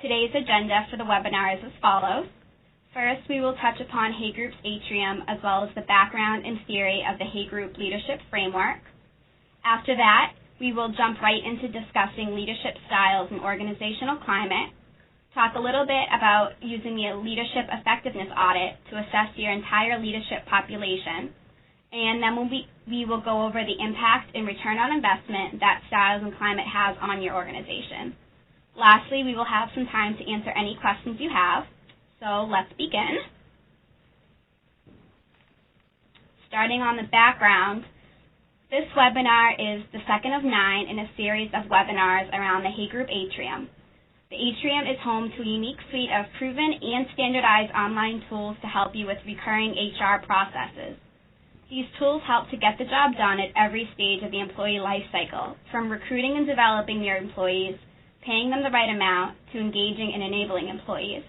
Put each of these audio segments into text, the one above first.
Today's agenda for the webinar is as follows. First, we will touch upon Hay Group's atrium as well as the background and theory of the Hay Group leadership framework. After that, we will jump right into discussing leadership styles and organizational climate, talk a little bit about using the leadership effectiveness audit to assess your entire leadership population, and then we will go over the impact and return on investment that styles and climate has on your organization. Lastly, we will have some time to answer any questions you have, so let's begin. Starting on the background, this webinar is the second of 9 in a series of webinars around the Hay Group atrium. The atrium is home to a unique suite of proven and standardized online tools to help you with recurring HR processes. These tools help to get the job done at every stage of the employee life cycle, from recruiting and developing your employees, paying them the right amount, to engaging and enabling employees.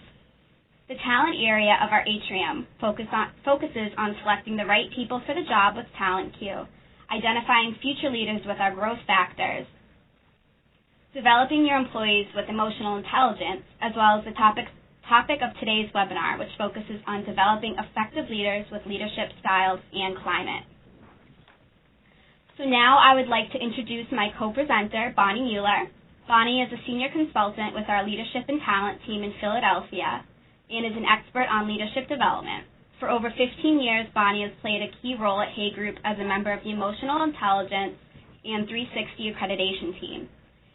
The talent area of our atrium focuses on selecting the right people for the job with Talent Queue, identifying future leaders with our growth factors, developing your employees with emotional intelligence, as well as the topic of today's webinar, which focuses on developing effective leaders with leadership styles and climate. So now I would like to introduce my co-presenter, Bonnie Mueller. Bonnie is a senior consultant with our leadership and talent team in Philadelphia and is an expert on leadership development. For over 15 years, Bonnie has played a key role at Hay Group as a member of the Emotional Intelligence and 360 accreditation team.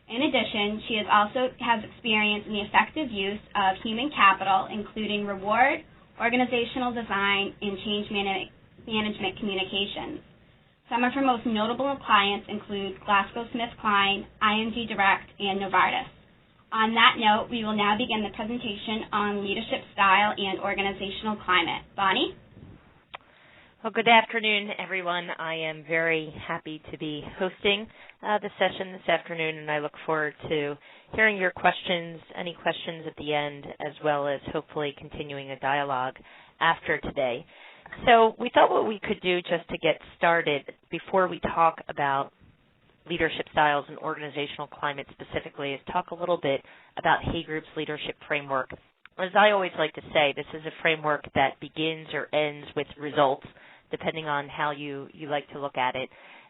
In addition, she also has experience in the effective use of human capital, including reward, organizational design, and change management communications. Some of her most notable clients include GlaxoSmithKline, ING Direct, and Novartis. On that note, we will now begin the presentation on leadership style and organizational climate. Bonnie? Well, good afternoon, everyone. I am very happy to be hosting the session this afternoon, and I look forward to hearing your questions, any questions at the end, as well as hopefully continuing a dialogue after today. So we thought what we could do just to get started before we talk about leadership styles and organizational climate specifically is talk a little bit about Hay Group's leadership framework. As I always like to say, this is a framework that begins or ends with results, depending on how you like to look at it.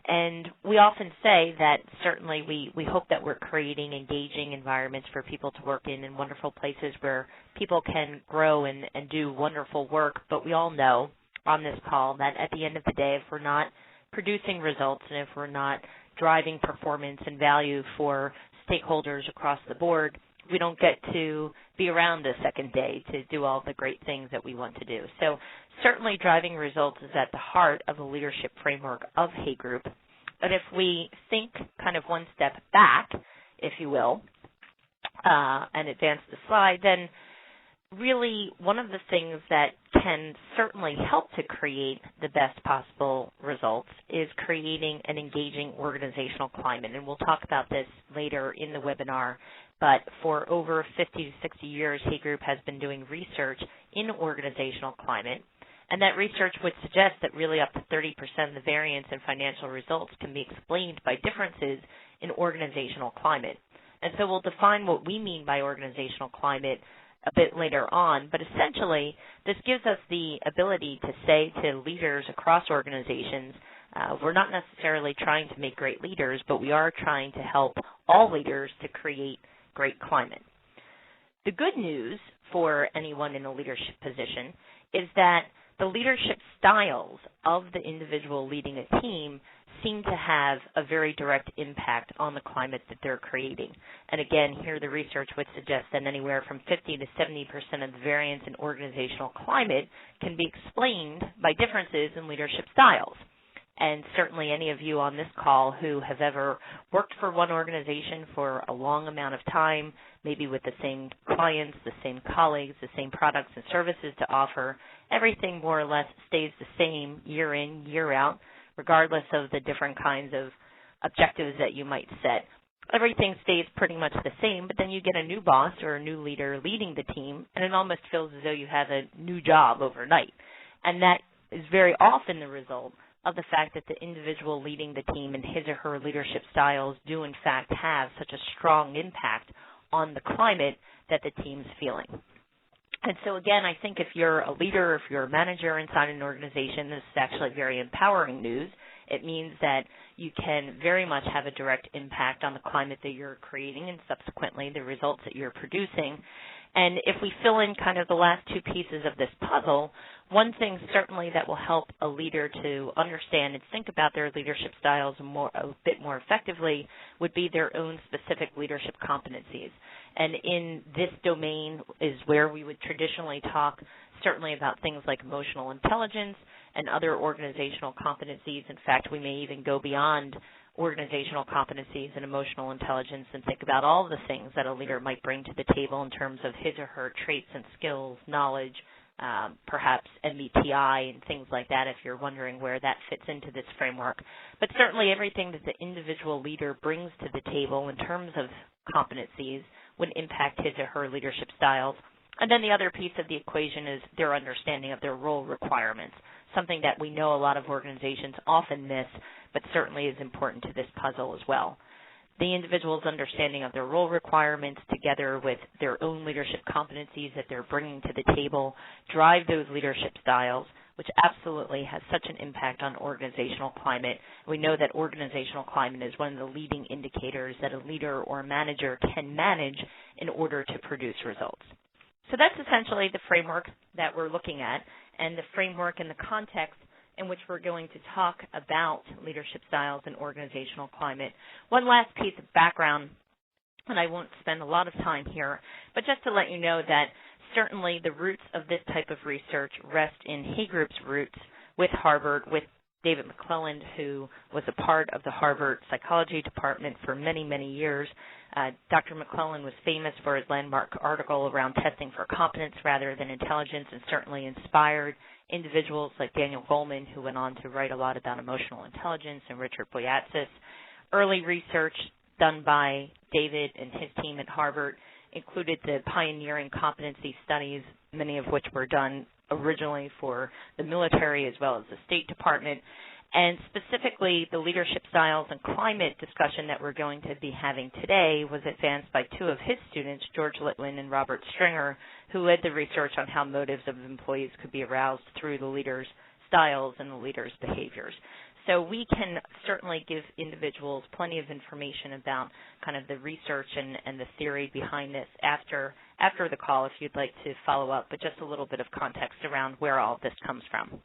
And we often say that certainly we hope that we're creating engaging environments for people to work in and wonderful places where people can grow and do wonderful work. But we all know on this call that at the end of the day, if we're not producing results and if we're not driving performance and value for stakeholders across the board, we don't get to be around a second day to do all the great things that we want to do. So certainly driving results is at the heart of the leadership framework of Hay Group. But if we think kind of one step back, if you will, and advance the slide, then really one of the things that can certainly help to create the best possible results is creating an engaging organizational climate. And we'll talk about this later in the webinar. But for over 50 to 60 years, Hay Group has been doing research in organizational climate. And that research would suggest that really up to 30% of the variance in financial results can be explained by differences in organizational climate. And so we'll define what we mean by organizational climate a bit later on, but essentially this gives us the ability to say to leaders across organizations, we're not necessarily trying to make great leaders, but we are trying to help all leaders to create great climate. The good news for anyone in a leadership position is that the leadership styles of the individual leading a team seem to have a very direct impact on the climate that they're creating. And again, here the research would suggest that anywhere from 50 to 70% of the variance in organizational climate can be explained by differences in leadership styles. And certainly any of you on this call who have ever worked for one organization for a long amount of time, maybe with the same clients, the same colleagues, the same products and services to offer, everything more or less stays the same year in, year out, regardless of the different kinds of objectives that you might set. Everything stays pretty much the same, but then you get a new boss or a new leader leading the team, and it almost feels as though you have a new job overnight. And that is very often the result of the fact that the individual leading the team and his or her leadership styles do in fact have such a strong impact on the climate that the team's feeling. And so, again, I think if you're a leader, if you're a manager inside an organization, this is actually very empowering news. It means that you can very much have a direct impact on the climate that you're creating and subsequently the results that you're producing. And if we fill in kind of the last two pieces of this puzzle, one thing certainly that will help a leader to understand and think about their leadership styles a bit more effectively would be their own specific leadership competencies. And in this domain is where we would traditionally talk certainly about things like emotional intelligence and other organizational competencies. In fact, we may even go beyond organizational competencies and emotional intelligence and think about all the things that a leader might bring to the table in terms of his or her traits and skills, knowledge, perhaps MBTI and things like that if you're wondering where that fits into this framework. But certainly everything that the individual leader brings to the table in terms of competencies would impact his or her leadership styles. And then the other piece of the equation is their understanding of their role requirements, something that we know a lot of organizations often miss, but certainly is important to this puzzle as well. The individual's understanding of their role requirements together with their own leadership competencies that they're bringing to the table drive those leadership styles, which absolutely has such an impact on organizational climate. We know that organizational climate is one of the leading indicators that a leader or a manager can manage in order to produce results. So that's essentially the framework that we're looking at and the framework and the context in which we're going to talk about leadership styles and organizational climate. One last piece of background, and I won't spend a lot of time here, but just to let you know that certainly the roots of this type of research rest in Hay Group's roots with Harvard, with David McClelland, who was a part of the Harvard psychology department for many, many years. Dr. McClelland was famous for his landmark article around testing for competence rather than intelligence, and certainly inspired individuals like Daniel Goleman, who went on to write a lot about emotional intelligence, and Richard Boyatzis. Early research done by David and his team at Harvard included the pioneering competency studies, many of which were done originally for the military as well as the State Department. And specifically, the leadership styles and climate discussion that we're going to be having today was advanced by two of his students, George Litwin and Robert Stringer, who led the research on how motives of employees could be aroused through the leaders' styles and the leaders' behaviors. So we can certainly give individuals plenty of information about kind of the research and the theory behind this after the call if you'd like to follow up, but just a little bit of context around where all of this comes from.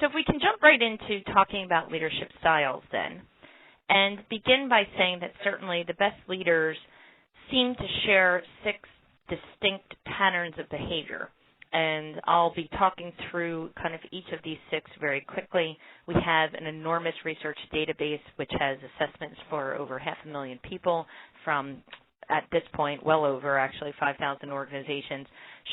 So if we can jump right into talking about leadership styles then, and begin by saying that certainly the best leaders seem to share 6 distinct patterns of behavior. And I'll be talking through kind of each of these 6 very quickly. We have an enormous research database which has assessments for over 500,000 people from, at this point, well over actually 5,000 organizations,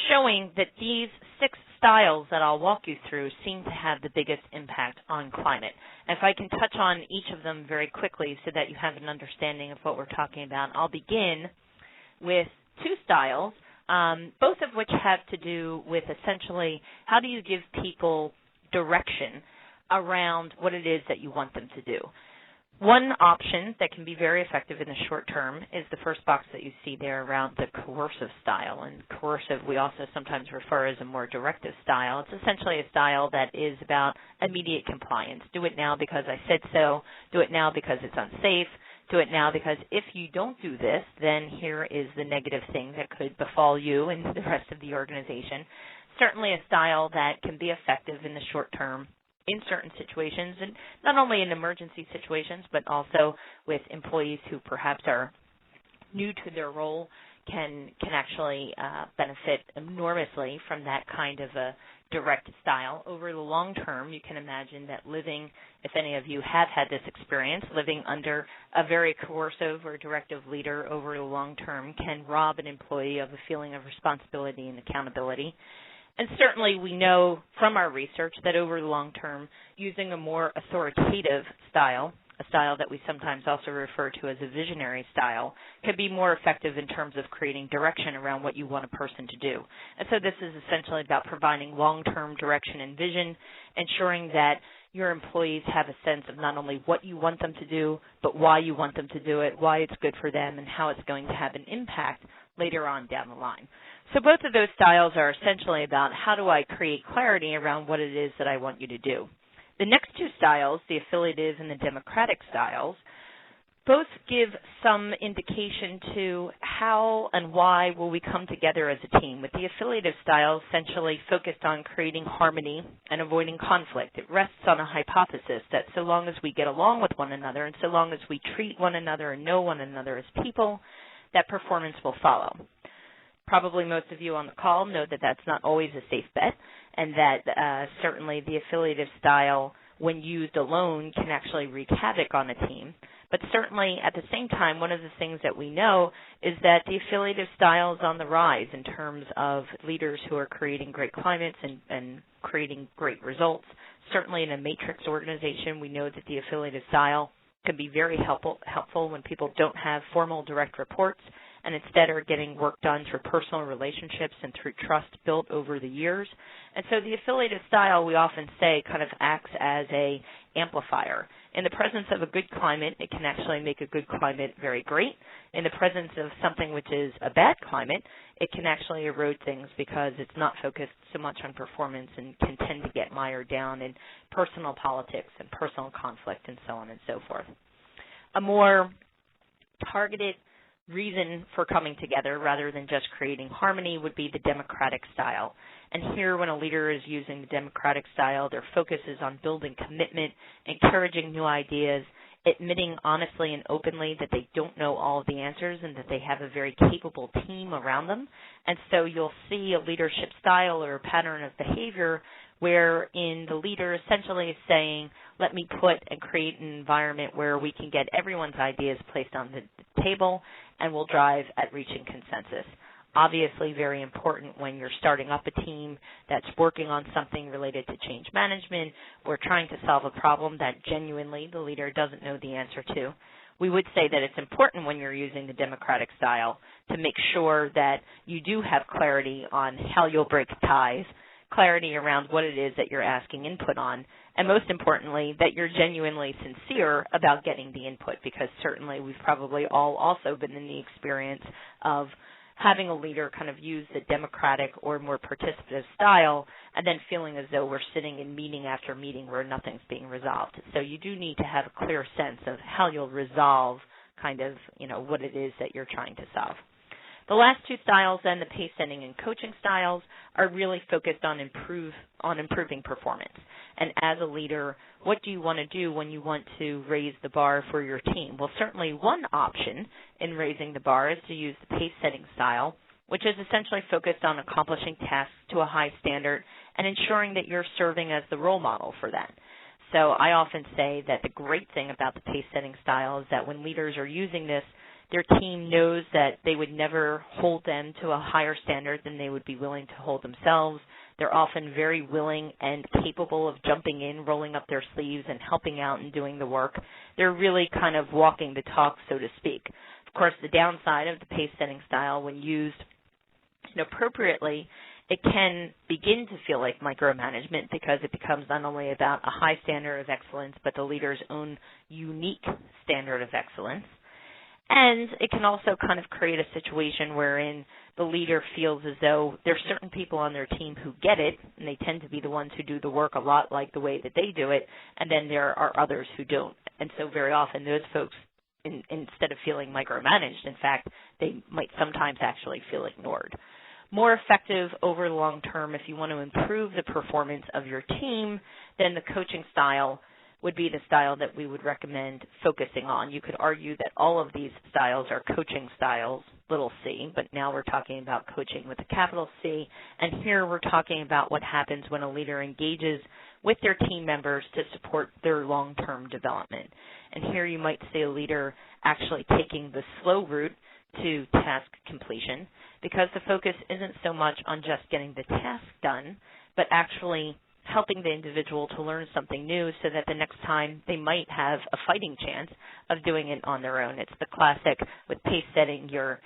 showing that these 6 styles that I'll walk you through seem to have the biggest impact on climate. And if I can touch on each of them very quickly so that you have an understanding of what we're talking about, I'll begin with 2 styles, both of which have to do with essentially how do you give people direction around what it is that you want them to do. One option that can be very effective in the short term is the first box that you see there around the coercive style. And coercive we also sometimes refer as a more directive style. It's essentially a style that is about immediate compliance. Do it now because I said so. Do it now because it's unsafe. Do it now because if you don't do this, then here is the negative thing that could befall you and the rest of the organization. Certainly a style that can be effective in the short term in certain situations, and not only in emergency situations, but also with employees who perhaps are new to their role can actually benefit enormously from that kind of a direct style. Over the long term, you can imagine that living, if any of you have had this experience, living under a very coercive or directive leader over the long term can rob an employee of a feeling of responsibility and accountability. And certainly we know from our research that over the long term, using a more authoritative style, a style that we sometimes also refer to as a visionary style, can be more effective in terms of creating direction around what you want a person to do. And so this is essentially about providing long-term direction and vision, ensuring that your employees have a sense of not only what you want them to do, but why you want them to do it, why it's good for them, and how it's going to have an impact later on down the line. So both of those styles are essentially about how do I create clarity around what it is that I want you to do. The next two styles, the affiliative and the democratic styles, both give some indication to how and why will we come together as a team. With the affiliative style essentially focused on creating harmony and avoiding conflict. It rests on a hypothesis that so long as we get along with one another and so long as we treat one another and know one another as people, that performance will follow. Probably most of you on the call know that that's not always a safe bet, and that certainly the affiliative style, when used alone, can actually wreak havoc on a team. But certainly at the same time, one of the things that we know is that the affiliative style is on the rise in terms of leaders who are creating great climates and creating great results. Certainly in a matrix organization, we know that the affiliative style can be very helpful when people don't have formal direct reports and instead are getting work done through personal relationships and through trust built over the years. And so the affiliative style, we often say, kind of acts as a amplifier. In the presence of a good climate, it can actually make a good climate very great. In the presence of something which is a bad climate, it can actually erode things because it's not focused so much on performance and can tend to get mired down in personal politics and personal conflict and so on and so forth. A more targeted reason for coming together rather than just creating harmony would be the democratic style. And here, when a leader is using the democratic style, their focus is on building commitment, encouraging new ideas, admitting honestly and openly that they don't know all of the answers and that they have a very capable team around them. And so you'll see a leadership style or a pattern of behavior wherein the leader essentially is saying, let me put and create an environment where we can get everyone's ideas placed on the table and we'll drive at reaching consensus. Obviously very important when you're starting up a team that's working on something related to change management or trying to solve a problem that genuinely the leader doesn't know the answer to. We would say that it's important when you're using the democratic style to make sure that you do have clarity on how you'll break ties, clarity around what it is that you're asking input on, and most importantly, that you're genuinely sincere about getting the input, because certainly we've probably all also been in the experience of having a leader kind of use the democratic or more participative style and then feeling as though we're sitting in meeting after meeting where nothing's being resolved. So you do need to have a clear sense of how you'll resolve kind of, what it is that you're trying to solve. The last two styles, then, the pace setting and coaching styles, are really focused on improving performance. And as a leader, what do you want to do when you want to raise the bar for your team? Well, certainly one option in raising the bar is to use the pace setting style, which is essentially focused on accomplishing tasks to a high standard and ensuring that you're serving as the role model for that. So I often say that the great thing about the pace setting style is that when leaders are using this, their team knows that they would never hold them to a higher standard than they would be willing to hold themselves. They're often very willing and capable of jumping in, rolling up their sleeves, and helping out and doing the work. They're really kind of walking the talk, so to speak. Of course, the downside of the pace-setting style, when used inappropriately, it can begin to feel like micromanagement because it becomes not only about a high standard of excellence, but the leader's own unique standard of excellence. And it can also kind of create a situation wherein the leader feels as though there's certain people on their team who get it, and they tend to be the ones who do the work a lot like the way that they do it, and then there are others who don't. And so very often those folks, instead of feeling micromanaged, in fact, they might sometimes actually feel ignored. More effective over the long term, if you want to improve the performance of your team, then the coaching style would be the style that we would recommend focusing on. You could argue that all of these styles are coaching styles, little c, but now we're talking about coaching with a capital C, and here we're talking about what happens when a leader engages with their team members to support their long-term development. And here you might see a leader actually taking the slow route to task completion, because the focus isn't so much on just getting the task done, but actually helping the individual to learn something new so that the next time they might have a fighting chance of doing it on their own. It's the classic with pace setting, you're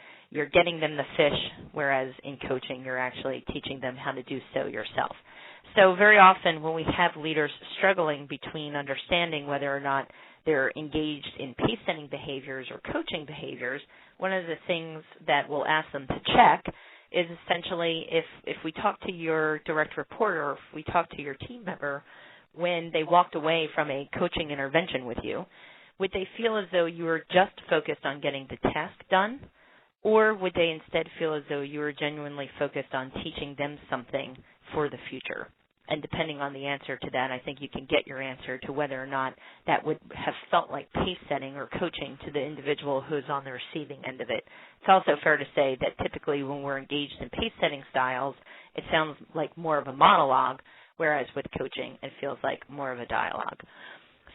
getting them the fish, whereas in coaching you're actually teaching them how to do so yourself. So very often when we have leaders struggling between understanding whether or not they're engaged in pace setting behaviors or coaching behaviors, one of the things that we'll ask them to check is essentially if we talk to your direct report or if we talk to your team member when they walked away from a coaching intervention with you, would they feel as though you were just focused on getting the task done, or would they instead feel as though you were genuinely focused on teaching them something for the future? And depending on the answer to that, I think you can get your answer to whether or not that would have felt like pace setting or coaching to the individual who's on the receiving end of it. It's also fair to say that typically when we're engaged in pace setting styles, it sounds like more of a monologue, whereas with coaching, it feels like more of a dialogue.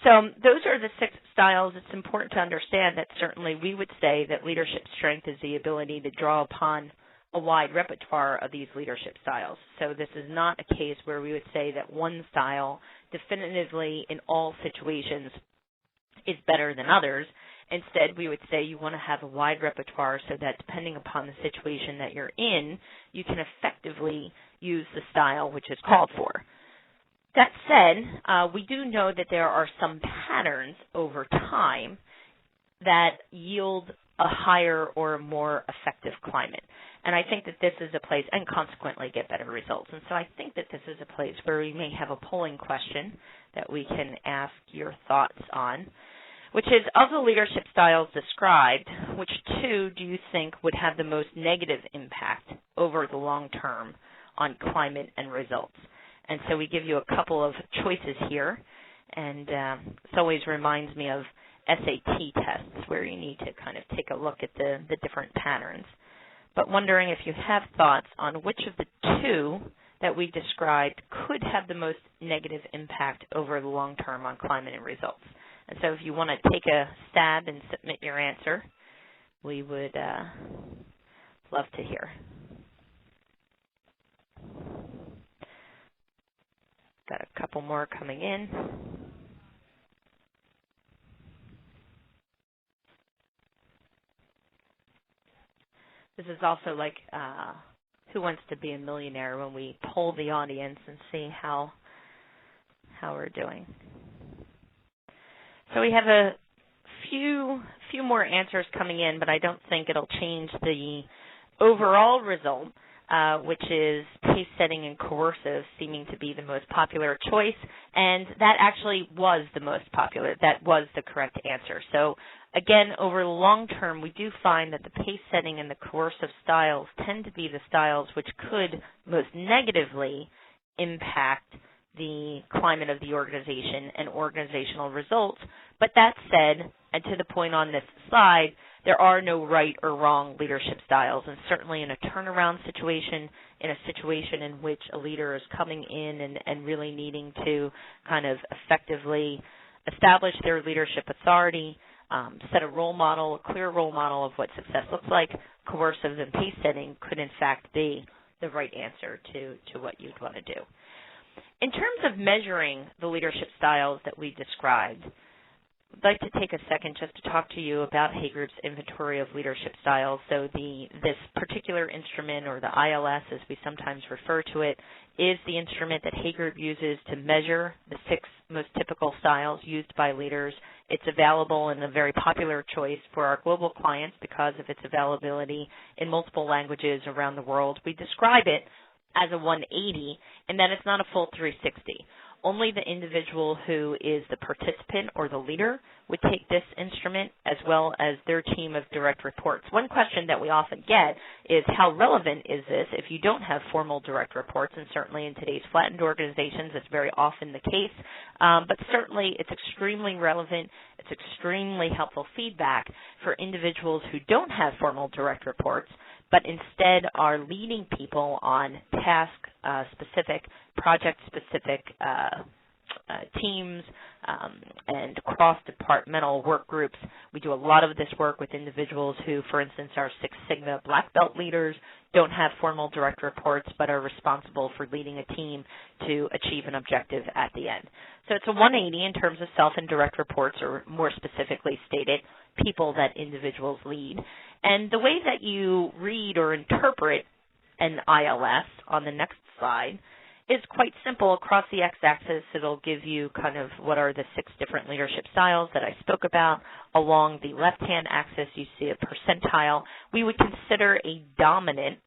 So those are the 6 styles. It's important to understand that certainly we would say that leadership strength is the ability to draw upon a wide repertoire of these leadership styles. So this is not a case where we would say that one style definitively in all situations is better than others. Instead, we would say you want to have a wide repertoire so that depending upon the situation that you're in, you can effectively use the style which is called for. That said, we do know that there are some patterns over time that yield a higher or a more effective climate. And I think that this is a place, and consequently get better results. And so I think that this is a place where we may have a polling question that we can ask your thoughts on, which is, of the leadership styles described, which 2 do you think would have the most negative impact over the long term on climate and results? And so we give you a couple of choices here, and this always reminds me of SAT tests where you need to kind of take a look at the different patterns. But wondering if you have thoughts on which of the 2 that we described could have the most negative impact over the long term on climate and results. And so if you want to take a stab and submit your answer, we would love to hear. Got a couple more coming in. This is also like Who Wants to Be a Millionaire when we poll the audience and see how we're doing. So we have a few more answers coming in, but I don't think it'll change the overall result, which is pace setting and coercive seeming to be the most popular choice, and that actually was the most popular. That was the correct answer. So again, over the long term, we do find that the pace setting and the coercive styles tend to be the styles which could most negatively impact the climate of the organization and organizational results. But that said, and to the point on this slide, there are no right or wrong leadership styles, and certainly in a turnaround situation, in a situation in which a leader is coming in and really needing to kind of effectively establish their leadership authority, set a role model, a clear role model of what success looks like, coercive and pace setting could in fact be the right answer to what you'd want to do. In terms of measuring the leadership styles that we described, I'd like to take a second just to talk to you about Hay Group's inventory of leadership styles. So this particular instrument, or the ILS as we sometimes refer to it, is the instrument that Hay Group uses to measure the 6 most typical styles used by leaders. It's available and a very popular choice for our global clients because of its availability in multiple languages around the world. We describe it as a 180, and that it's not a full 360. Only the individual who is the participant or the leader would take this instrument, as well as their team of direct reports. One question that we often get is, how relevant is this if you don't have formal direct reports? And certainly in today's flattened organizations, it's very often the case. But certainly it's extremely relevant. It's extremely helpful feedback for individuals who don't have formal direct reports, but instead are leading people on task-specific, project-specific teams and cross-departmental work groups. We do a lot of this work with individuals who, for instance, are Six Sigma black belt leaders, don't have formal direct reports, but are responsible for leading a team to achieve an objective at the end. So it's a 180 in terms of self and direct reports, or more specifically stated, people that individuals lead. And the way that you read or interpret an ILS on the next slide is quite simple. Across the x-axis, it'll give you kind of what are the 6 different leadership styles that I spoke about. Along the left-hand axis, you see a percentile. We would consider a dominant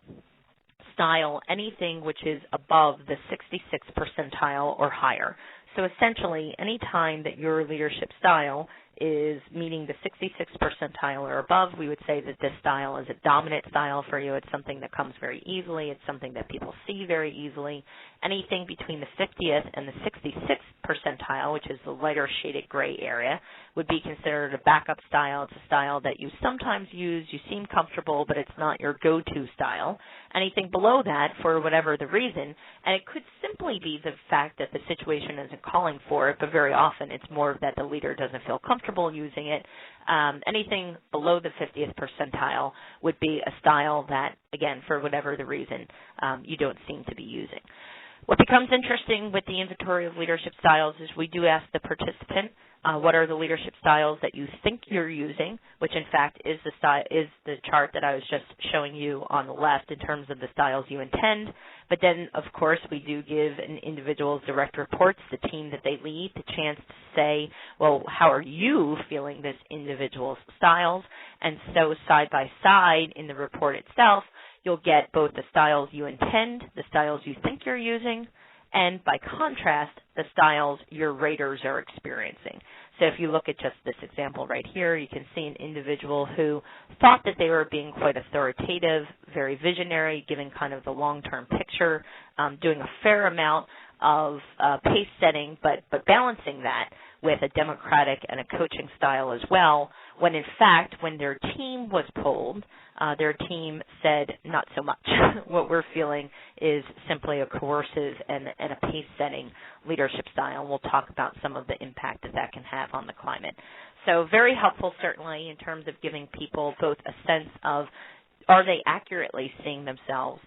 style anything which is above the 66th percentile or higher. So essentially, any time that your leadership style is meeting the 66th percentile or above, we would say that this style is a dominant style for you. It's something that comes very easily. It's something that people see very easily. Anything between the 50th and the 66th percentile, which is the lighter shaded gray area, would be considered a backup style. It's a style that you sometimes use, you seem comfortable, but it's not your go-to style. Anything below that, for whatever the reason, and it could simply be the fact that the situation isn't calling for it, but very often it's more that the leader doesn't feel comfortable using it. Anything below the 50th percentile would be a style that, again, for whatever the reason, you don't seem to be using. What becomes interesting with the inventory of leadership styles is we do ask the participant, what are the leadership styles that you think you're using, which in fact is the chart that I was just showing you on the left in terms of the styles you intend. But then, of course, we do give an individual's direct reports, the team that they lead, the chance to say, well, how are you feeling this individual's styles? And so side by side in the report itself, you'll get both the styles you intend, the styles you think you're using, and by contrast, the styles your raters are experiencing. So if you look at just this example right here, you can see an individual who thought that they were being quite authoritative, very visionary, giving kind of the long-term picture, doing a fair amount of pace setting, but balancing that with a democratic and a coaching style as well, when in fact, when their team was polled, their team said not so much. What we're feeling is simply a coercive and a pace-setting leadership style. And we'll talk about some of the impact that that can have on the climate. So very helpful, certainly, in terms of giving people both a sense of, are they accurately seeing themselves?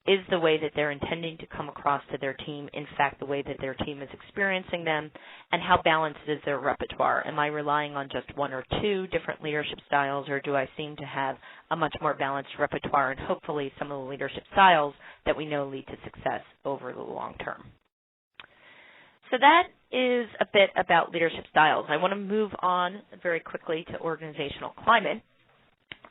Is the way that they're intending to come across to their team, in fact, the way that their team is experiencing them? And how balanced is their repertoire? Am I relying on just one or two different leadership styles, or do I seem to have a much more balanced repertoire and hopefully some of the leadership styles that we know lead to success over the long term? So that is a bit about leadership styles. I want to move on very quickly to organizational climate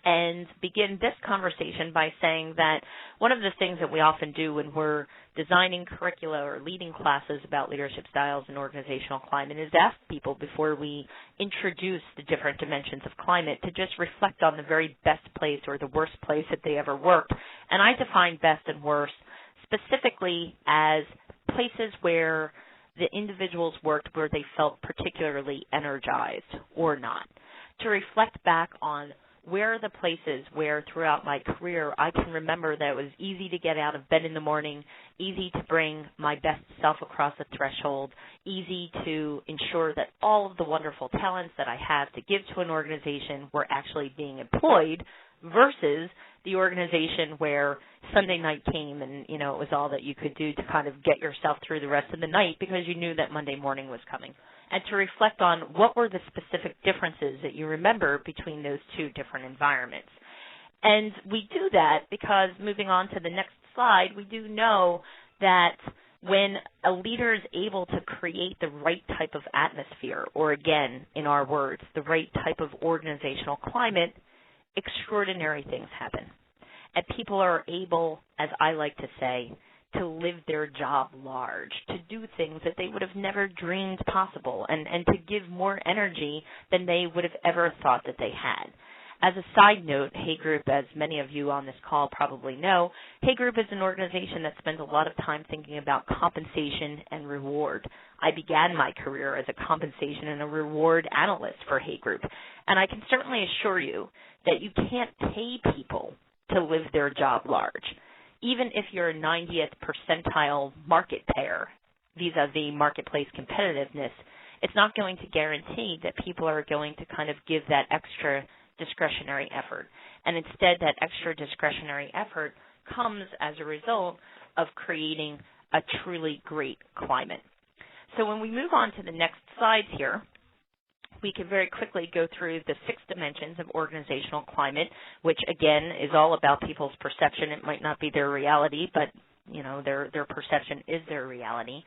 and begin this conversation by saying that one of the things that we often do when we're designing curricula or leading classes about leadership styles and organizational climate is ask people before we introduce the different dimensions of climate to just reflect on the very best place or the worst place that they ever worked. And I define best and worst specifically as places where the individuals worked where they felt particularly energized or not. To reflect back on where are the places where throughout my career I can remember that it was easy to get out of bed in the morning, easy to bring my best self across the threshold, easy to ensure that all of the wonderful talents that I have to give to an organization were actually being employed, versus the organization where Sunday night came and, it was all that you could do to kind of get yourself through the rest of the night because you knew that Monday morning was coming. And to reflect on what were the specific differences that you remember between those two different environments. And we do that because, moving on to the next slide, we do know that when a leader is able to create the right type of atmosphere, or again, in our words, the right type of organizational climate, extraordinary things happen. And people are able, as I like to say, to live their job large, to do things that they would have never dreamed possible, and to give more energy than they would have ever thought that they had. As a side note, Hay Group, as many of you on this call probably know, Hay Group is an organization that spends a lot of time thinking about compensation and reward. I began my career as a compensation and a reward analyst for Hay Group, and I can certainly assure you that you can't pay people to live their job large. Even if you're a 90th percentile market payer, vis-a-vis marketplace competitiveness, it's not going to guarantee that people are going to kind of give that extra discretionary effort. And instead, that extra discretionary effort comes as a result of creating a truly great climate. So when we move on to the next slides here, we can very quickly go through the 6 dimensions of organizational climate, which again is all about people's perception. It might not be their reality, but their perception is their reality.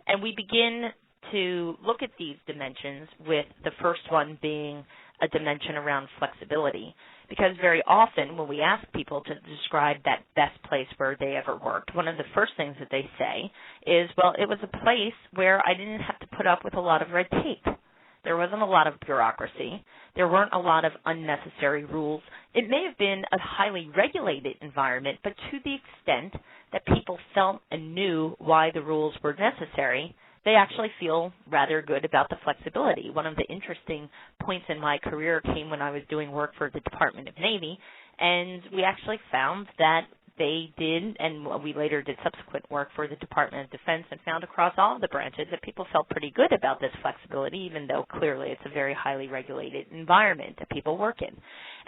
And we begin to look at these dimensions with the first one being a dimension around flexibility. Because very often when we ask people to describe that best place where they ever worked, one of the first things that they say is, well, it was a place where I didn't have to put up with a lot of red tape. There wasn't a lot of bureaucracy. There weren't a lot of unnecessary rules. It may have been a highly regulated environment, but to the extent that people felt and knew why the rules were necessary, they actually feel rather good about the flexibility. One of the interesting points in my career came when I was doing work for the Department of Navy, and we actually found that they did, and we later did subsequent work for the Department of Defense, and found across all of the branches that people felt pretty good about this flexibility, even though clearly it's a very highly regulated environment that people work in.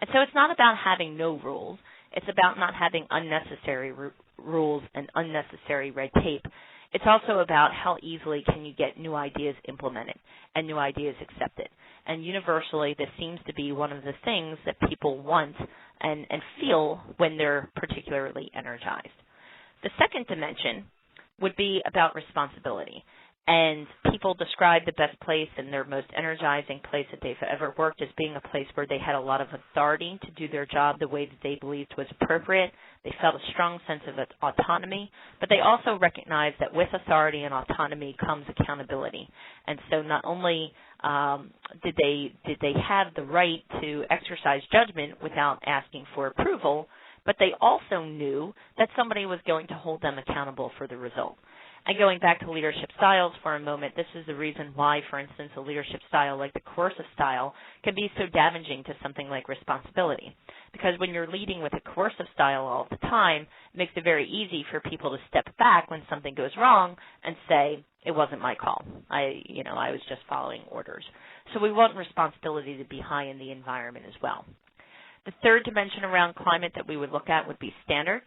And so it's not about having no rules. It's about not having unnecessary rules and unnecessary red tape. It's also about how easily can you get new ideas implemented and new ideas accepted. And universally, this seems to be one of the things that people want and feel when they're particularly energized. The second dimension would be about responsibility. And people describe the best place and their most energizing place that they've ever worked as being a place where they had a lot of authority to do their job the way that they believed was appropriate. They felt a strong sense of autonomy, but they also recognized that with authority and autonomy comes accountability. And so not only did they have the right to exercise judgment without asking for approval, but they also knew that somebody was going to hold them accountable for the result. And going back to leadership styles for a moment, this is the reason why, for instance, a leadership style like the coercive style can be so damaging to something like responsibility. Because when you're leading with a coercive style all the time, it makes it very easy for people to step back when something goes wrong and say, it wasn't my call. I was just following orders. So we want responsibility to be high in the environment as well. The third dimension around climate that we would look at would be standards.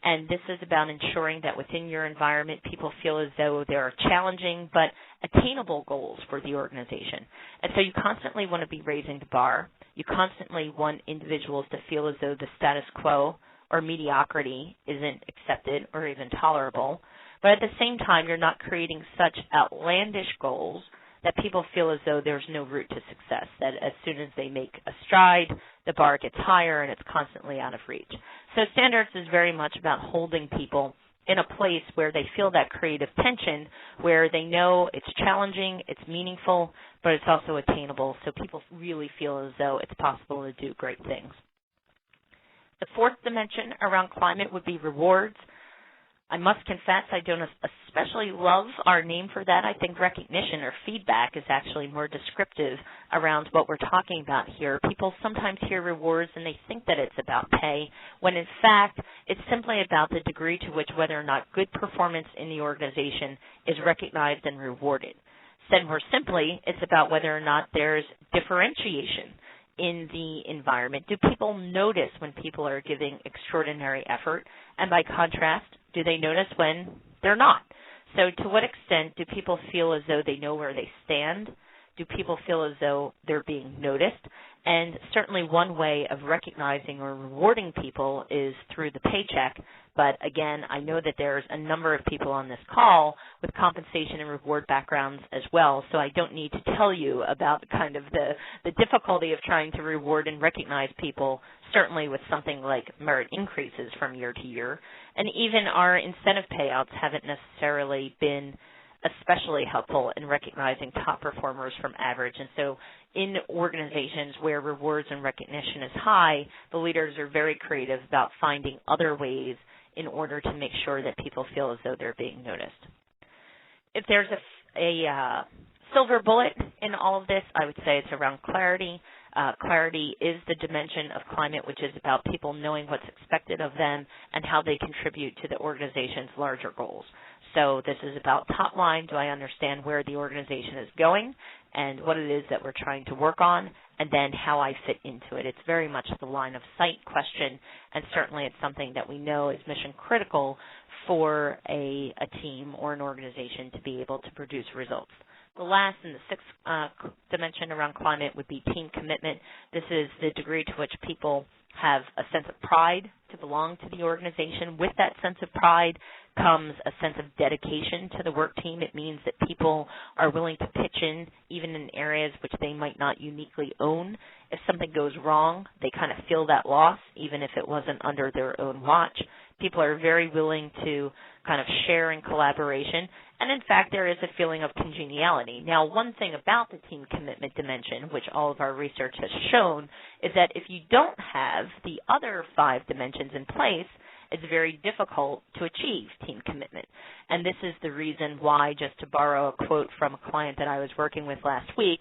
And this is about ensuring that within your environment, people feel as though there are challenging but attainable goals for the organization. And so you constantly want to be raising the bar. You constantly want individuals to feel as though the status quo or mediocrity isn't accepted or even tolerable. But at the same time, you're not creating such outlandish goals that people feel as though there's no route to success, that as soon as they make a stride, the bar gets higher and it's constantly out of reach. So standards is very much about holding people in a place where they feel that creative tension, where they know it's challenging, it's meaningful, but it's also attainable, so people really feel as though it's possible to do great things. The fourth dimension around climate would be rewards. I must confess I don't especially love our name for that. I think recognition or feedback is actually more descriptive around what we're talking about here. People sometimes hear rewards and they think that it's about pay, when in fact it's simply about the degree to which whether or not good performance in the organization is recognized and rewarded. Said more simply, it's about whether or not there's differentiation in the environment. Do people notice when people are giving extraordinary effort? And by contrast, do they notice when they're not? So to what extent do people feel as though they know where they stand? Do people feel as though they're being noticed? And certainly one way of recognizing or rewarding people is through the paycheck. But again, I know that there's a number of people on this call with compensation and reward backgrounds as well, so I don't need to tell you about kind of the difficulty of trying to reward and recognize people, certainly with something like merit increases from year to year. And even our incentive payouts haven't necessarily been especially helpful in recognizing top performers from average. And so in organizations where rewards and recognition is high, the leaders are very creative about finding other ways in order to make sure that people feel as though they're being noticed. If there's a silver bullet in all of this, I would say it's around clarity. Clarity is the dimension of climate, which is about people knowing what's expected of them and how they contribute to the organization's larger goals. So this is about top line. Do I understand where the organization is going and what it is that we're trying to work on, and then how I fit into it? It's very much the line of sight question, and certainly it's something that we know is mission critical for a team or an organization to be able to produce results. The last and the sixth dimension around climate would be team commitment. This is the degree to which people have a sense of pride to belong to the organization. With that sense of pride comes a sense of dedication to the work team. It means that people are willing to pitch in even in areas which they might not uniquely own. If something goes wrong, they kind of feel that loss, even if it wasn't under their own watch. People are very willing to kind of share in collaboration. And in fact, there is a feeling of congeniality. Now, one thing about the team commitment dimension, which all of our research has shown, is that if you don't have the other 5 dimensions in place, it's very difficult to achieve team commitment. And this is the reason why, just to borrow a quote from a client that I was working with last week,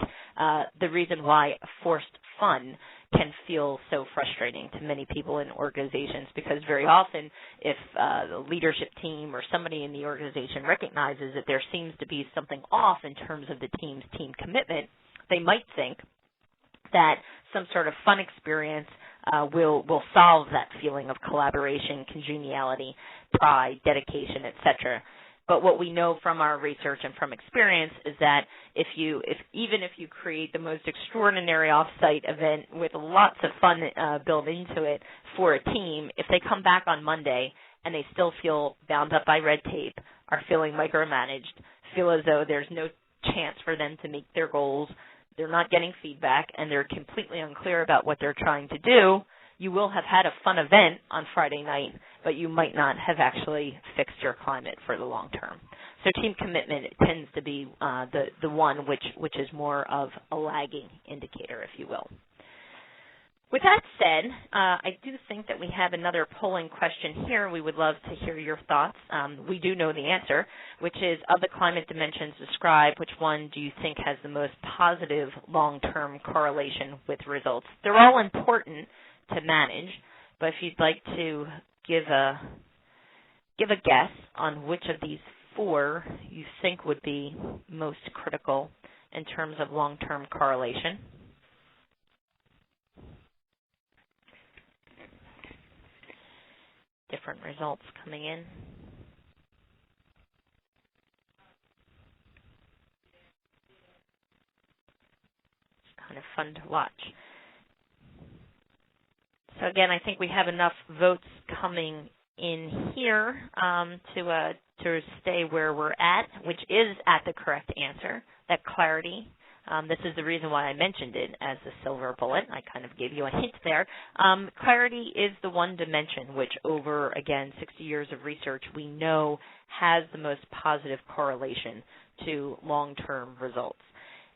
the reason why forced fun can feel so frustrating to many people in organizations, because very often if the leadership team or somebody in the organization recognizes that there seems to be something off in terms of the team's team commitment, they might think that some sort of fun experience will solve that feeling of collaboration, congeniality, pride, dedication, etc. But what we know from our research and from experience is that even if you create the most extraordinary off-site event with lots of fun built into it for a team, if they come back on Monday and they still feel bound up by red tape, are feeling micromanaged, feel as though there's no chance for them to meet their goals, they're not getting feedback, and they're completely unclear about what they're trying to do, you will have had a fun event on Friday night, but you might not have actually fixed your climate for the long term. So team commitment tends to be the one which is more of a lagging indicator, if you will. With that said, I do think that we have another polling question here. We would love to hear your thoughts. We do know the answer, which is, of the climate dimensions described, which one do you think has the most positive long-term correlation with results? They're all important to manage, but if you'd like to give a guess on which of these 4 you think would be most critical in terms of long-term correlation. Different results coming in. It's kind of fun to watch. So again, I think we have enough votes coming in here to stay where we're at, which is at the correct answer, that clarity. This is the reason why I mentioned it as the silver bullet. I kind of gave you a hint there. Clarity is the one dimension which over, again, 60 years of research, we know has the most positive correlation to long-term results.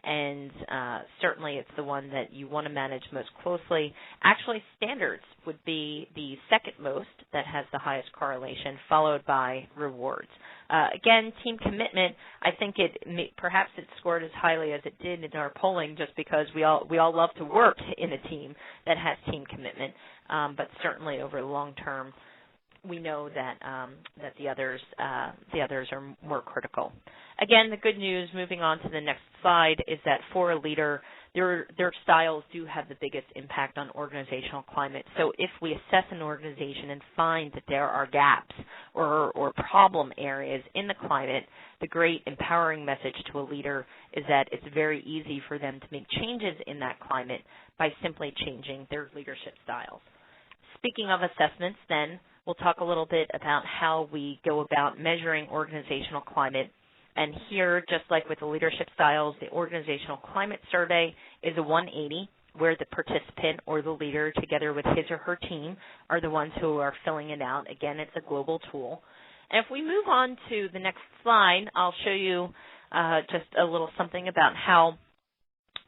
And certainly it's the one that you want to manage most closely. Actually, standards would be the second most that has the highest correlation, followed by rewards. Again, team commitment, I think perhaps it scored as highly as it did in our polling just because we all love to work in a team that has team commitment, but certainly over the long term, we know that the others are more critical. Again, the good news, moving on to the next slide, is that for a leader, their styles do have the biggest impact on organizational climate. So if we assess an organization and find that there are gaps or problem areas in the climate, the great empowering message to a leader is that it's very easy for them to make changes in that climate by simply changing their leadership styles. Speaking of assessments, then, we'll talk a little bit about how we go about measuring organizational climate. And here, just like with the leadership styles, the organizational climate survey is a 180, where the participant or the leader, together with his or her team, are the ones who are filling it out. Again, it's a global tool. And if we move on to the next slide, I'll show you just a little something about how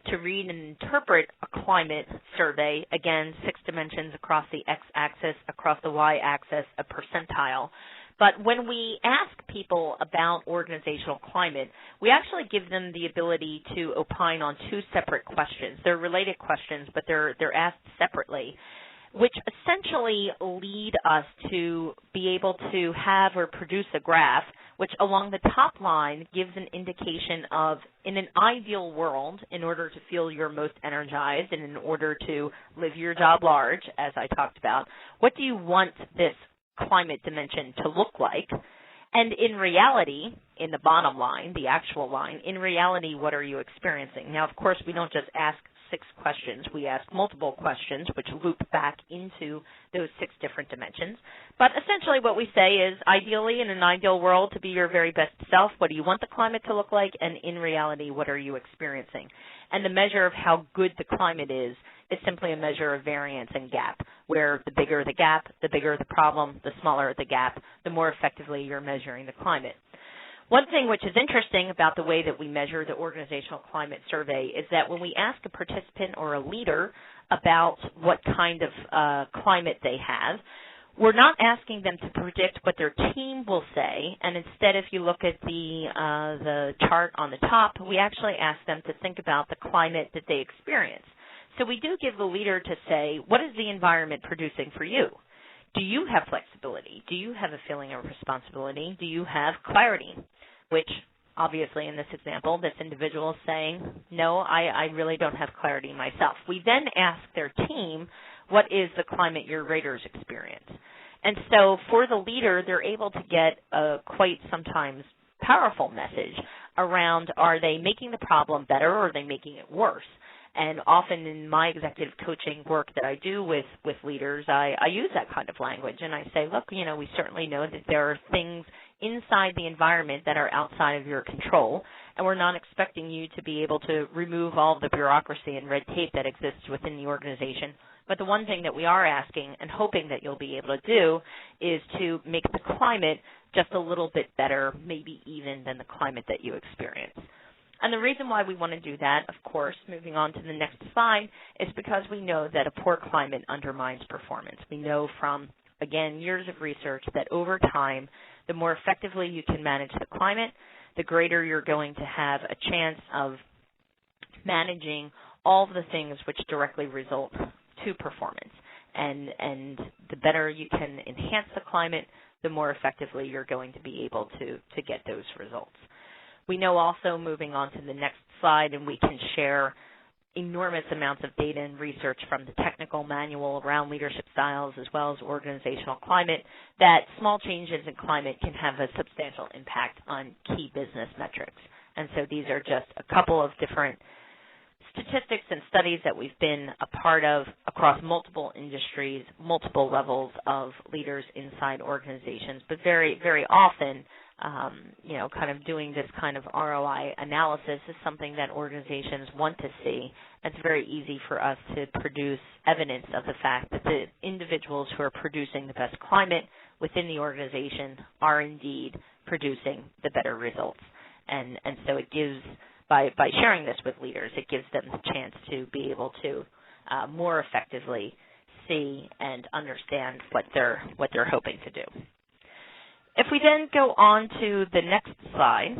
to read and interpret a climate survey. Again, 6 dimensions across the x-axis, across the y-axis, a percentile. But when we ask people about organizational climate, we actually give them the ability to opine on 2 separate questions. They're related questions, but they're asked separately, which essentially lead us to be able to have or produce a graph which along the top line gives an indication of, in an ideal world, in order to feel you're most energized and in order to live your job large, as I talked about, what do you want this climate dimension to look like? And in reality, in the bottom line, the actual line, in reality, what are you experiencing? Now, of course, we don't just ask 6 questions. We ask multiple questions, which loop back into those 6 different dimensions. But essentially what we say is, ideally, in an ideal world, to be your very best self, what do you want the climate to look like? And in reality, what are you experiencing? And the measure of how good the climate is simply a measure of variance and gap, where the bigger the gap, the bigger the problem, the smaller the gap, the more effectively you're measuring the climate. One thing which is interesting about the way that we measure the organizational climate survey is that when we ask a participant or a leader about what kind of climate they have, we're not asking them to predict what their team will say, and instead, if you look at the chart on the top, we actually ask them to think about the climate that they experience. So we do give the leader to say, what is the environment producing for you? Do you have flexibility? Do you have a feeling of responsibility? Do you have clarity? Which, obviously, in this example, this individual is saying, no, I really don't have clarity myself. We then ask their team, what is the climate your raters experience? And so for the leader, they're able to get a quite sometimes powerful message around, are they making the problem better or are they making it worse? And often in my executive coaching work that I do with leaders, I use that kind of language. And I say, look, we certainly know that there are things inside the environment that are outside of your control, and we're not expecting you to be able to remove all of the bureaucracy and red tape that exists within the organization. But the one thing that we are asking and hoping that you'll be able to do is to make the climate just a little bit better, maybe even than the climate that you experience. And the reason why we want to do that, of course, moving on to the next slide, is because we know that a poor climate undermines performance. We know from, again, years of research that over time, the more effectively you can manage the climate, the greater you're going to have a chance of managing all of the things which directly result to performance. And the better you can enhance the climate, the more effectively you're going to be able to get those results. We know also, moving on to the next slide, and we can share enormous amounts of data and research from the technical manual around leadership styles as well as organizational climate, that small changes in climate can have a substantial impact on key business metrics. And so these are just a couple of different statistics and studies that we've been a part of across multiple industries, multiple levels of leaders inside organizations, but very, very often kind of doing this kind of ROI analysis is something that organizations want to see. It's very easy for us to produce evidence of the fact that the individuals who are producing the best climate within the organization are indeed producing the better results. And so it gives, by sharing this with leaders, it gives them the chance to be able to more effectively see and understand what they're hoping to do. If we then go on to the next slide,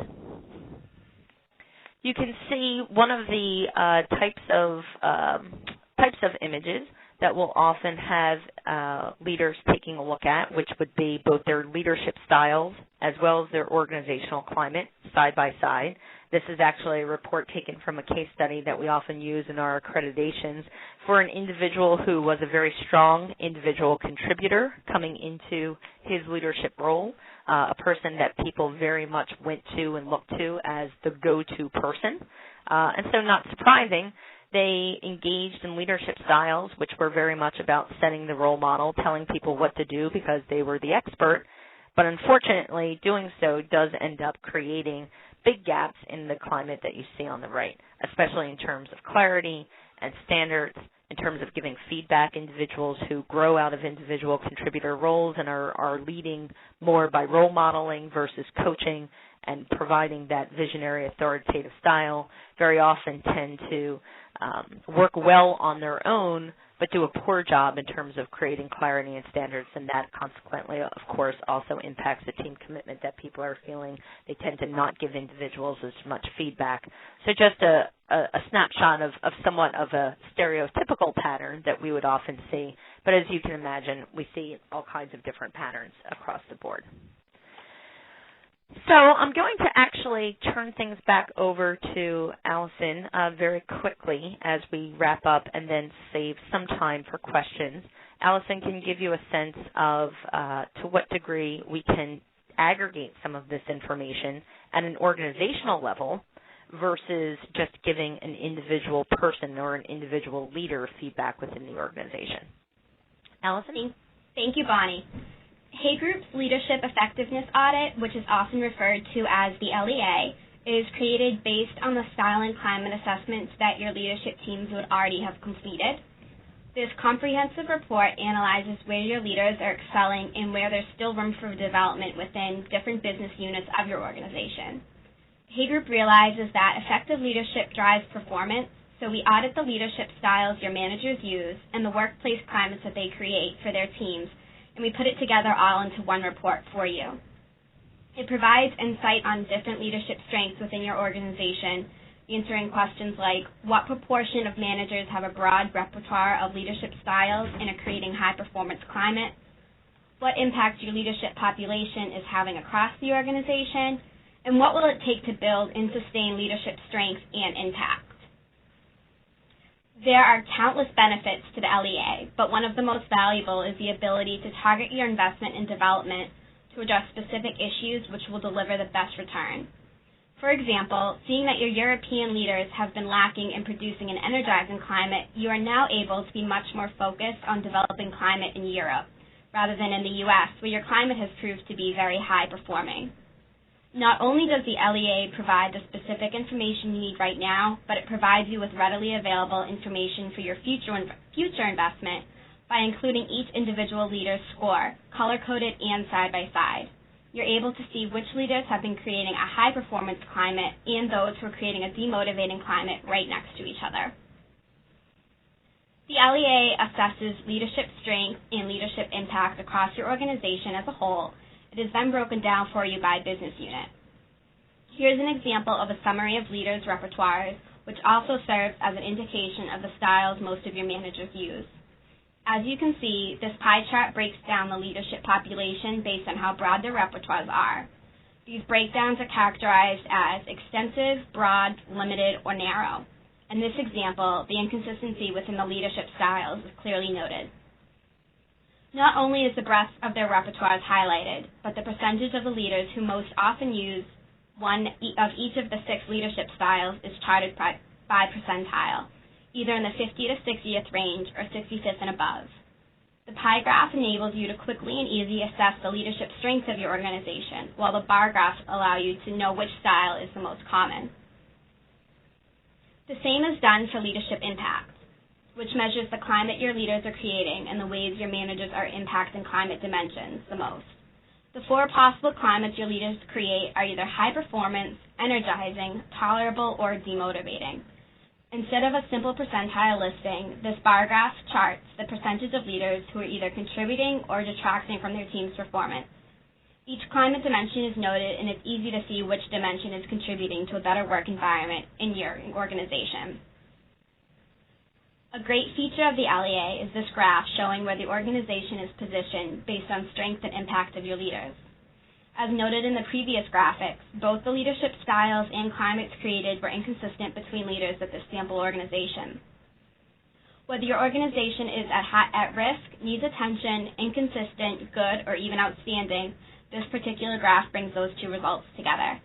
you can see one of the types of images that we'll often have leaders taking a look at, which would be both their leadership styles as well as their organizational climate side by side. This is actually a report taken from a case study that we often use in our accreditations for an individual who was a very strong individual contributor coming into his leadership role, a person that people very much went to and looked to as the go-to person. And so not surprising, they engaged in leadership styles, which were very much about setting the role model, telling people what to do because they were the expert. But unfortunately, doing so does end up creating big gaps in the climate that you see on the right, especially in terms of clarity and standards, in terms of giving feedback, individuals who grow out of individual contributor roles and are leading more by role modeling versus coaching and providing that visionary authoritative style, very often tend to work well on their own, but do a poor job in terms of creating clarity and standards, and that consequently, of course, also impacts the team commitment that people are feeling. They tend to not give individuals as much feedback. So just a snapshot of somewhat of a stereotypical pattern that we would often see, but as you can imagine, we see all kinds of different patterns across the board. So I'm going to actually turn things back over to Allison very quickly as we wrap up and then save some time for questions. Allison can give you a sense of to what degree we can aggregate some of this information at an organizational level versus just giving an individual person or an individual leader feedback within the organization. Allison? Thank you, Bonnie. Hay Group's Leadership Effectiveness Audit, which is often referred to as the LEA, is created based on the style and climate assessments that your leadership teams would already have completed. This comprehensive report analyzes where your leaders are excelling and where there's still room for development within different business units of your organization. Hay Group realizes that effective leadership drives performance, so we audit the leadership styles your managers use and the workplace climates that they create for their teams, and we put it together all into one report for you. It provides insight on different leadership strengths within your organization, answering questions like, what proportion of managers have a broad repertoire of leadership styles in a creating high-performance climate? What impact your leadership population is having across the organization? And what will it take to build and sustain leadership strengths and impact? There are countless benefits to the LEA, but one of the most valuable is the ability to target your investment in development to address specific issues which will deliver the best return. For example, seeing that your European leaders have been lacking in producing an energizing climate, you are now able to be much more focused on developing climate in Europe, rather than in the U.S., where your climate has proved to be very high performing. Not only does the LEA provide the specific information you need right now, but it provides you with readily available information for your future investment by including each individual leader's score, color-coded and side-by-side. You're able to see which leaders have been creating a high-performance climate and those who are creating a demotivating climate right next to each other. The LEA assesses leadership strength and leadership impact across your organization as a whole. It is then broken down for you by business unit. Here's an example of a summary of leaders' repertoires, which also serves as an indication of the styles most of your managers use. As you can see, this pie chart breaks down the leadership population based on how broad their repertoires are. These breakdowns are characterized as extensive, broad, limited, or narrow. In this example, the inconsistency within the leadership styles is clearly noted. Not only is the breadth of their repertoires highlighted, but the percentage of the leaders who most often use one of each of the 6 leadership styles is charted by percentile, either in the 50 to 60th range or 65th and above. The pie graph enables you to quickly and easily assess the leadership strengths of your organization, while the bar graphs allow you to know which style is the most common. The same is done for leadership impact, which measures the climate your leaders are creating and the ways your managers are impacting climate dimensions the most. The 4 possible climates your leaders create are either high performance, energizing, tolerable, or demotivating. Instead of a simple percentile listing, this bar graph charts the percentage of leaders who are either contributing or detracting from their team's performance. Each climate dimension is noted, and it's easy to see which dimension is contributing to a better work environment in your organization. A great feature of the LEA is this graph showing where the organization is positioned based on strength and impact of your leaders. As noted in the previous graphics, both the leadership styles and climates created were inconsistent between leaders at this sample organization. Whether your organization is at risk, needs attention, inconsistent, good, or even outstanding, this particular graph brings those 2 results together.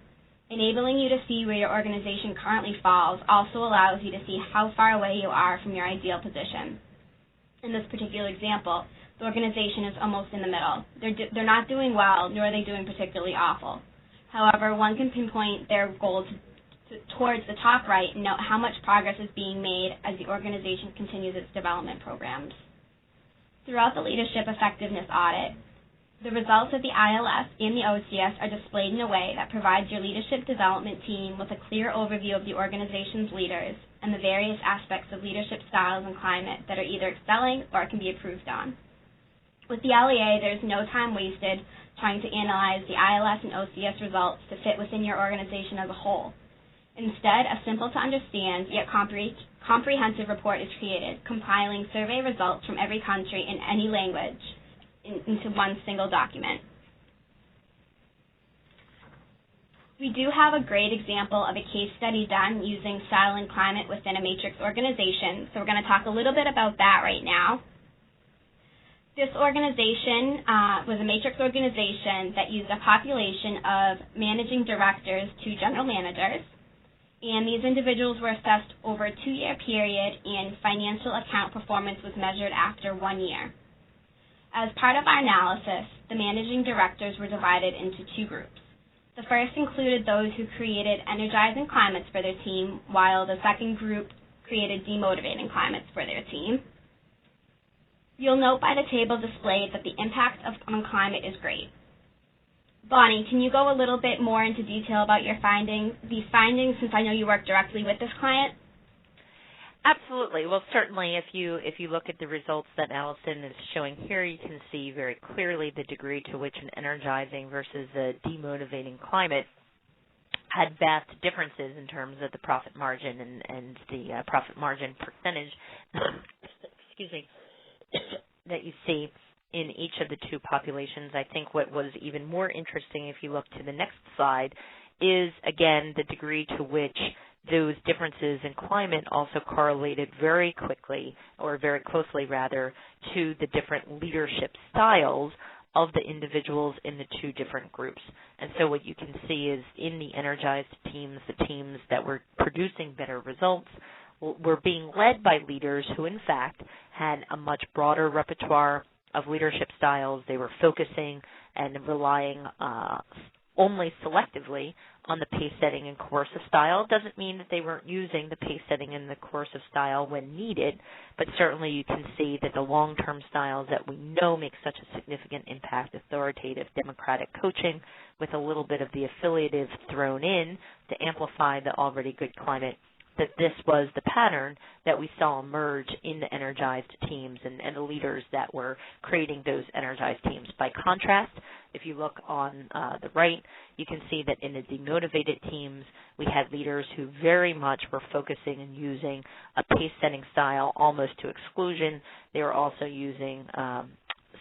Enabling you to see where your organization currently falls also allows you to see how far away you are from your ideal position. In this particular example, the organization is almost in the middle. They're not doing well, nor are they doing particularly awful. However, one can pinpoint their goals towards the top right and note how much progress is being made as the organization continues its development programs. Throughout the Leadership Effectiveness Audit, the results of the ILS and the OCS are displayed in a way that provides your leadership development team with a clear overview of the organization's leaders and the various aspects of leadership styles and climate that are either excelling or can be improved on. With the LEA, there is no time wasted trying to analyze the ILS and OCS results to fit within your organization as a whole. Instead, a simple-to-understand yet comprehensive report is created, compiling survey results from every country in any language into one single document. We do have a great example of a case study done using style and climate within a matrix organization, so we're going to talk a little bit about that right now. This organization was a matrix organization that used a population of managing directors to general managers, and these individuals were assessed over a 2-year period, and financial account performance was measured after 1 year. As part of our analysis, the managing directors were divided into 2 groups. The first included those who created energizing climates for their team, while the second group created demotivating climates for their team. You'll note by the table displayed that the impact on climate is great. Bonnie, can you go a little bit more into detail about these findings, since I know you work directly with this client? Absolutely. Well, certainly, if you look at the results that Allison is showing here, you can see very clearly the degree to which an energizing versus a demotivating climate had vast differences in terms of the profit margin and the profit margin percentage excuse me, that you see in each of the 2 populations. I think what was even more interesting, if you look to the next slide, is, again, the degree to which those differences in climate also correlated very quickly, or very closely rather, to the different leadership styles of the individuals in the 2 different groups. And so what you can see is in the energized teams, the teams that were producing better results were being led by leaders who, in fact, had a much broader repertoire of leadership styles. They were focusing and relying only selectively on the pace setting and coercive style. Doesn't mean that they weren't using the pace setting and the coercive style when needed, but certainly you can see that the long-term styles that we know make such a significant impact, authoritative, democratic coaching with a little bit of the affiliative thrown in to amplify the already good climate, that this was the pattern that we saw emerge in the energized teams and the leaders that were creating those energized teams. By contrast, if you look on the right, you can see that in the demotivated teams, we had leaders who very much were focusing and using a pace-setting style almost to exclusion. They were also using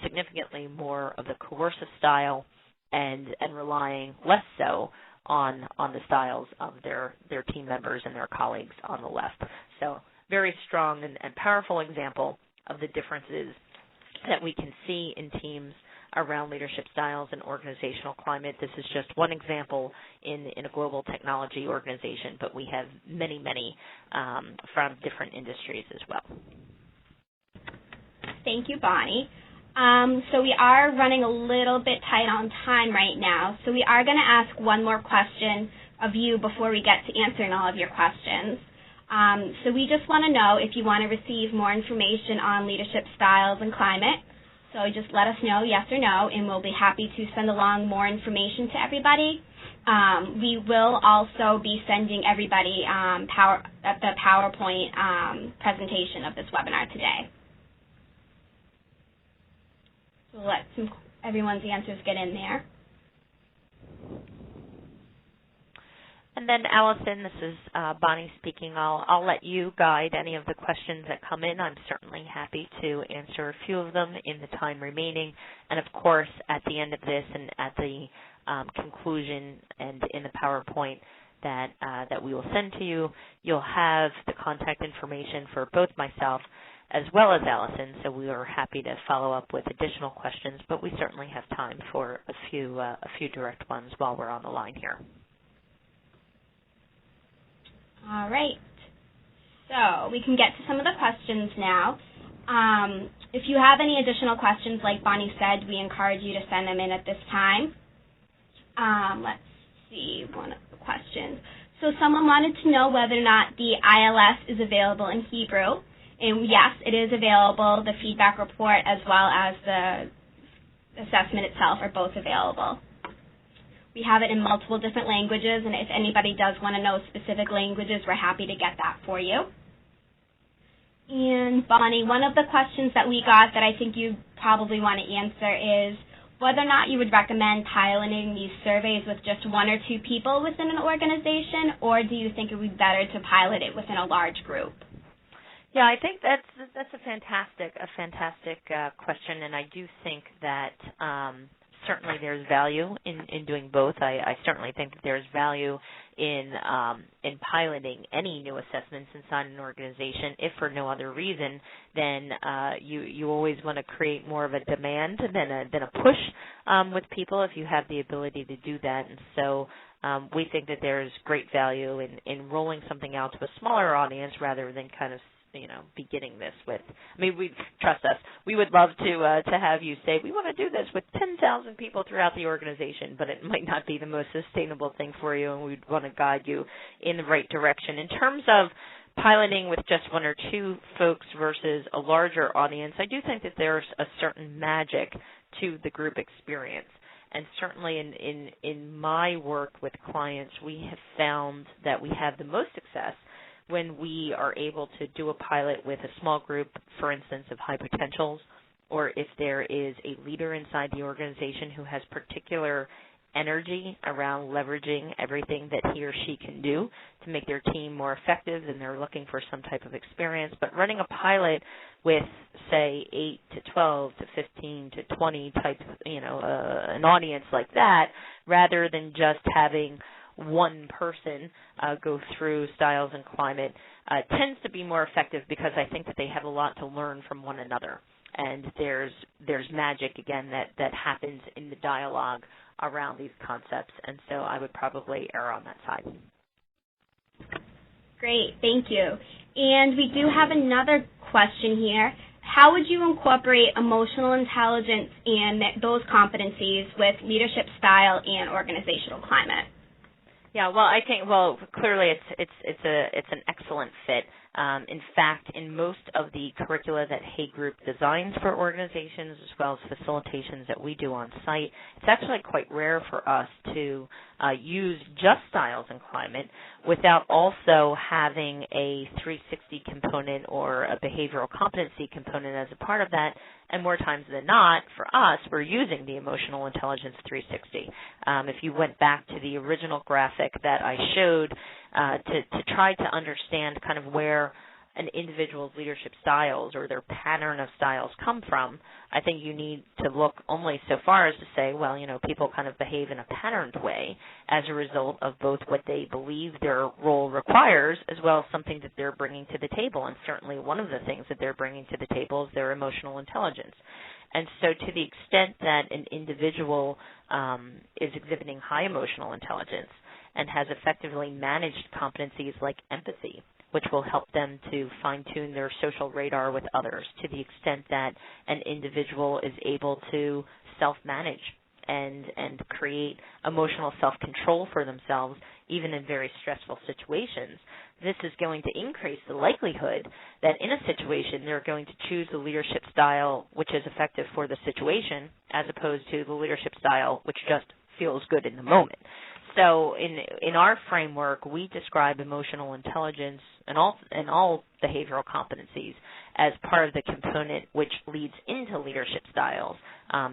significantly more of the coercive style and relying less so on the styles of their team members and their colleagues on the left. So very strong and powerful example of the differences that we can see in teams around leadership styles and organizational climate. This is just one example in a global technology organization, but we have many, many from different industries as well. Thank you, Bonnie. So we are running a little bit tight on time right now, so we are going to ask one more question of you before we get to answering all of your questions. So we just want to know if you want to receive more information on leadership styles and climate. So just let us know, yes or no, and we'll be happy to send along more information to everybody. We will also be sending everybody the PowerPoint presentation of this webinar today. So let everyone's answers get in there. And then, Allison, this is Bonnie speaking. I'll let you guide any of the questions that come in. I'm certainly happy to answer a few of them in the time remaining. And, of course, at the end of this and at the conclusion and in the PowerPoint that we will send to you, you'll have the contact information for both myself as well as Allison, so we are happy to follow up with additional questions, but we certainly have time for a few direct ones while we're on the line here. All right. So we can get to some of the questions now. If you have any additional questions, like Bonnie said, we encourage you to send them in at this time. Let's see one of the questions. So someone wanted to know whether or not the ILS is available in Hebrew. And yes, it is available. The feedback report as well as the assessment itself are both available. We have it in multiple different languages, and if anybody does want to know specific languages, we're happy to get that for you. And Bonnie, one of the questions that we got that I think you probably want to answer is whether or not you would recommend piloting these surveys with just 1 or 2 people within an organization, or do you think it would be better to pilot it within a large group? Yeah, I think that's a fantastic question, and I do think that certainly there's value in doing both. I certainly think that there's value in piloting any new assessments inside an organization, if for no other reason than you always want to create more of a demand than a push with people if you have the ability to do that. And so we think that there's great value in rolling something out to a smaller audience rather than kind of beginning this with. I mean, trust us. We would love to have you say we want to do this with 10,000 people throughout the organization, but it might not be the most sustainable thing for you, and we'd want to guide you in the right direction. In terms of piloting with just one or two folks versus a larger audience, I do think that there's a certain magic to the group experience. And certainly in my work with clients, we have found that we have the most success when we are able to do a pilot with a small group, for instance, of high potentials, or if there is a leader inside the organization who has particular energy around leveraging everything that he or she can do to make their team more effective, and they're looking for some type of experience. But running a pilot with, say, 8 to 12 to 15 to 20 type, an audience like that, rather than just having one person go through styles and climate, tends to be more effective because I think that they have a lot to learn from one another. And there's magic, again, that happens in the dialogue around these concepts. And so I would probably err on that side. Great, thank you. And we do have another question here. How would you incorporate emotional intelligence and those competencies with leadership style and organizational climate? Yeah, well, I think clearly it's an excellent fit. In fact, in most of the curricula that Hay Group designs for organizations, as well as facilitations that we do on site, it's actually quite rare for us to use just styles and climate without also having a 360 component or a behavioral competency component as a part of that. And more times than not, for us, we're using the emotional intelligence 360. If you went back to the original graphic that I showed to try to understand kind of where an individual's leadership styles or their pattern of styles come from, I think you need to look only so far as to say, well, people kind of behave in a patterned way as a result of both what they believe their role requires as well as something that they're bringing to the table. And certainly one of the things that they're bringing to the table is their emotional intelligence. And so to the extent that an individual is exhibiting high emotional intelligence and has effectively managed competencies like empathy, which will help them to fine-tune their social radar with others, to the extent that an individual is able to self-manage and create emotional self-control for themselves, even in very stressful situations. This is going to increase the likelihood that in a situation they're going to choose the leadership style which is effective for the situation, as opposed to the leadership style which just feels good in the moment. So in our framework, we describe emotional intelligence and all behavioral competencies as part of the component which leads into leadership styles.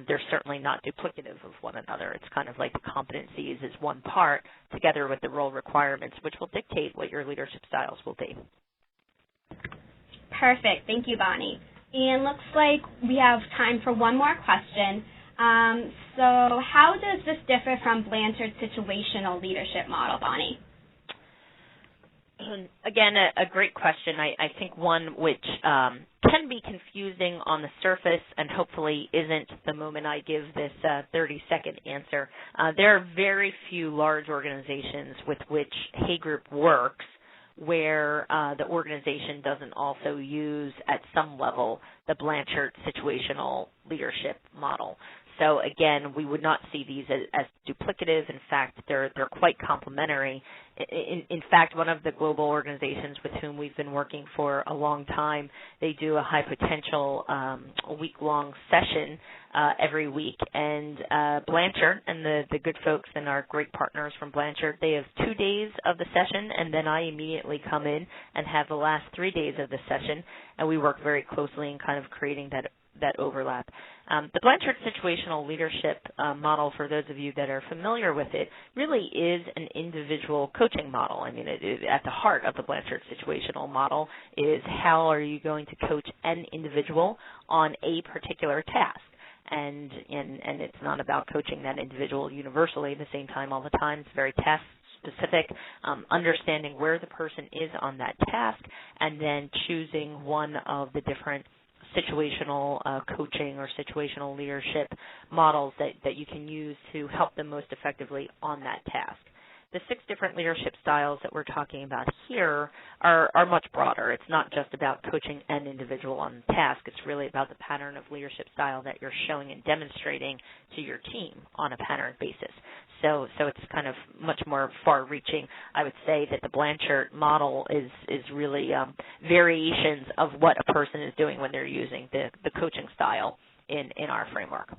They're certainly not duplicative of one another. It's kind of like the competencies is one part together with the role requirements, which will dictate what your leadership styles will be. Perfect. Thank you, Bonnie. And looks like we have time for one more question. So how does this differ from Blanchard's situational leadership model, Bonnie? Again, a great question. I think one which can be confusing on the surface and hopefully isn't the moment I give this 30-second answer. There are very few large organizations with which Hay Group works where the organization doesn't also use at some level the Blanchard situational leadership model. So again, we would not see these as duplicative. In fact, they're quite complementary. In fact, one of the global organizations with whom we've been working for a long time, they do a high potential week-long session every week. And Blanchard and the good folks and our great partners from Blanchard, they have 2 days of the session, and then I immediately come in and have the last 3 days of the session, and we work very closely in kind of creating that overlap. The Blanchard situational leadership model, for those of you that are familiar with it, really is an individual coaching model. I mean, at the heart of the Blanchard situational model is how are you going to coach an individual on a particular task. and it's not about coaching that individual universally at the same time all the time. It's very task specific, understanding where the person is on that task, and then choosing one of the different situational coaching or situational leadership models that you can use to help them most effectively on that task. The 6 different leadership styles that we're talking about here are much broader. It's not just about coaching an individual on the task. It's really about the pattern of leadership style that you're showing and demonstrating to your team on a pattern basis. So it's kind of much more far-reaching. I would say that the Blanchard model is really variations of what a person is doing when they're using the coaching style in our framework.